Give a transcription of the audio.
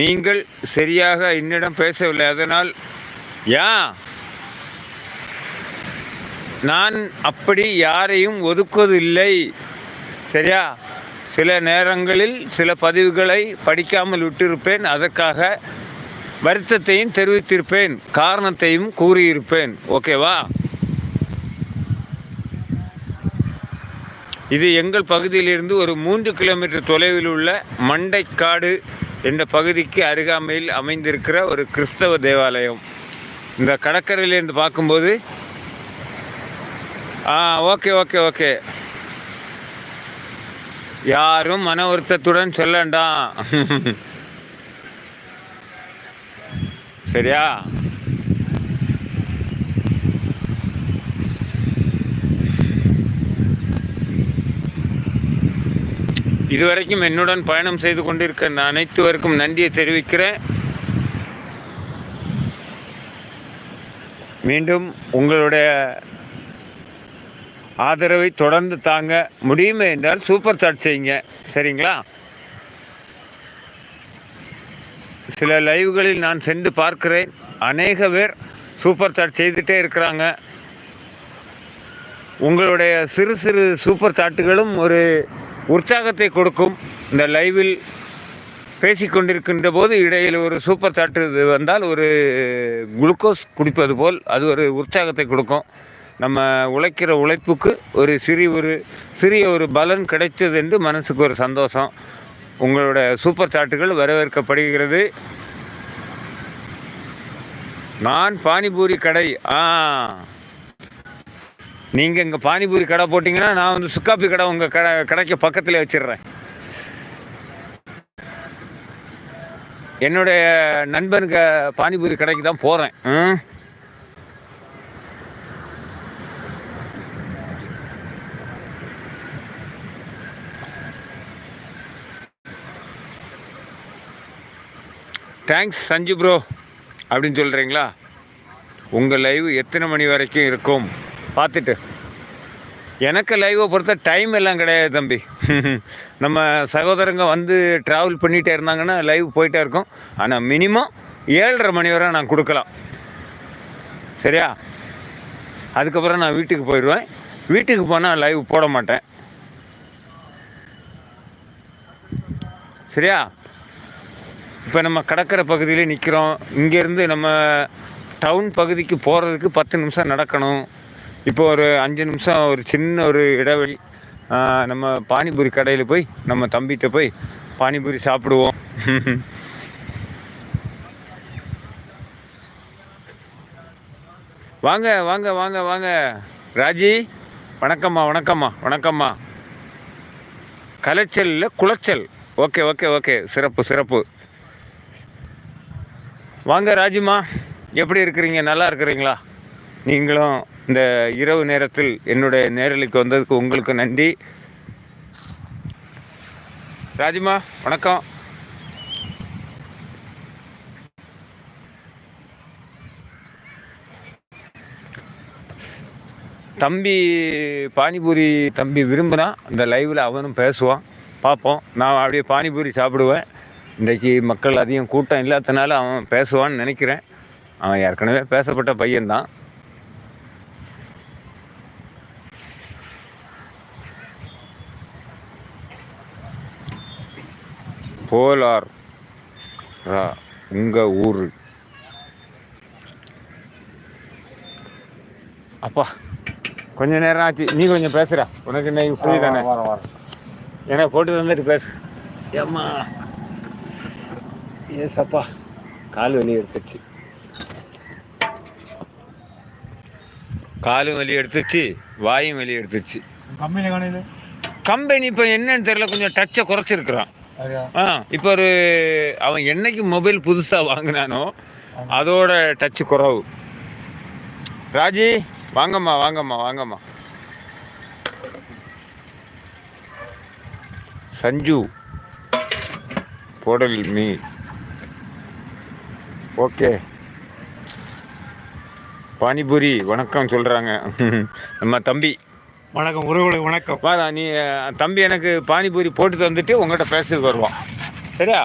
நீங்கள் சரியாக என்னிடம் பேசவில்லை. அதனால் நான் அப்படி யாரையும் ஒதுக்குவதில்லை. சரியா? சில நேரங்களில் சில பதிவுகளை படிக்காமல் விட்டிருப்பேன். அதற்காக வருத்தத்தையும் தெரிவித்திருப்பேன், காரணத்தையும் கூறியிருப்பேன். ஓகேவா? இது எங்கள் பகுதியிலிருந்து ஒரு 3 கிலோமீட்டர் தொலைவில் உள்ள மண்டைக்காடு என்ற பகுதிக்கு அருகாமையில் அமைந்திருக்கிற ஒரு கிறிஸ்தவ தேவாலயம். இந்த கடற்கரையிலேருந்து பார்க்கும்போது ஓகே ஓகே ஓகே யாரும் மன வருத்தத்துடன் சொல்லண்டாம். சரியா? இதுவரைக்கும் என்னுடன் பயணம் செய்து கொண்டிருக்கிற அனைத்துவருக்கும் நன்றியை தெரிவிக்கிறேன். மீண்டும் உங்களுடைய ஆதரவை தொடர்ந்து தாங்க. முடியுமே என்றால் சூப்பர் சாட் செய்யுங்க. சரிங்களா? சில லைவ்களில் நான் சென்று பார்க்கிறேன், அநேக பேர் சூப்பர் சாட் செய்துகிட்டே இருக்கிறாங்க. உங்களுடைய சிறு சிறு சூப்பர் சாட்டுகளும் ஒரு உற்சாகத்தை கொடுக்கும். இந்த லைவில் பேசிக்கொண்டிருக்கின்ற போது இடையில் ஒரு சூப்பர் சாட்டு வந்தால் ஒரு குளுக்கோஸ் குடிப்பது போல் அது ஒரு உற்சாகத்தை கொடுக்கும். நம்ம உழைக்கிற உழைப்புக்கு ஒரு சிறிய ஒரு பலன் கிடைத்தது என்று மனசுக்கு ஒரு சந்தோஷம். உங்களோட சூப்பர் சாட்டுகள் வரவேற்கப்படுகிறது. நான் பானிபூரி கடை, நீங்கள் இங்கே பானிபூரி கடை போட்டிங்கன்னா நான் வந்து சுக்காப்பி கடை உங்கள் கடைக்கு பக்கத்தில் வச்சிடுறேன். என்னுடைய நண்பனுக்கு பானிபூரி கடைக்கு தான் போகிறேன். தேங்க்ஸ் சஞ்சு ப்ரோ அப்படின்னு சொல்கிறீங்களா? உங்கள் லைவ் எத்தனை மணி வரைக்கும் இருக்கும் பார்த்துட்டு. எனக்கு லைவை பொறுத்த டைம் எல்லாம் கிடையாது தம்பி. நம்ம சகோதரங்க வந்து ட்ராவல் பண்ணிகிட்டே இருந்தாங்கன்னா லைவ் போயிட்டே இருக்கும். ஆனால் மினிமம் 7:30 மணி வரை நான் கொடுக்கலாம். சரியா? அதுக்கப்புறம் நான் வீட்டுக்கு போயிடுவேன். வீட்டுக்கு போனால் லைவ் போட மாட்டேன். சரியா? இப்போ நம்ம கடற்கரை பகுதியில் நிற்கிறோம். இங்கேருந்து நம்ம டவுன் பகுதிக்கு போகிறதுக்கு 10 நிமிஷம் நடக்கணும். இப்போ ஒரு 5 நிமிஷம் ஒரு சின்ன ஒரு இடைவெளி. நம்ம பானிபூரி கடையில் போய் நம்ம தம்பிகிட்ட போய் பானிபூரி சாப்பிடுவோம். வாங்க வாங்க வாங்க வாங்க. ராஜி வணக்கம்மா வணக்கம்மா வணக்கம்மா. கலைச்சல் இல்லை குளச்சல். ஓகே ஓகே ஓகே, சிறப்பு சிறப்பு. வாங்க ராஜிமா, எப்படி இருக்கிறீங்க? நல்லா இருக்கிறீங்களா? நீங்களும் இந்த இரவு நேரத்தில் என்னுடைய நேரலைக்கு வந்ததுக்கு உங்களுக்கு நன்றி. ராஜிமா வணக்கம். தம்பி பானிபூரி தம்பி விரும்பினா இந்த லைவில் அவனும் பேசுவான், பார்ப்போம். நான் அப்படியே பானிபூரி சாப்பிடுவேன். இன்றைக்கி மக்கள் அதிகம் கூட்டம் இல்லாதனால அவன் பேசுவான்னு நினைக்கிறேன். அவன் ஏற்கனவே பேசப்பட்ட பையன்தான். போலார் உங்கள் ஊர்? அப்பா கொஞ்சம் நேரம் ஆச்சு. நீ கொஞ்சம் பேசுகிற, உனக்கு இன்னைக்கு ஃப்ரீ தானே? ஏன்னா போட்டு வந்துட்டு பேசு. ஏம்மா ஏசப்பா, கால் வலி எடுத்துச்சு, காலும் வலி எடுத்துச்சு, வாயும் வலி எடுத்துச்சு. கம்பெனி இப்போ என்னன்னு தெரியல, கொஞ்சம் டச்சை குறைச்சிருக்கிறான். இப்போ ஒரு அவன் என்னைக்கு மொபைல் புதுசாக வாங்கினானோ அதோட டச்சு குறவு. ராஜி வாங்கம்மா வாங்கம்மா வாங்கம்மா. சஞ்சு போடல் மீ. ஓகே, பானிபூரி வணக்கம் சொல்கிறாங்க நம்ம தம்பி. வணக்கம் உறவுகளை வணக்கம். வாடா நீ தம்பி, எனக்கு பானிபூரி போட்டு தந்துட்டு உங்கள்கிட்ட பேசுறதுக்கு வருவான். சரியா?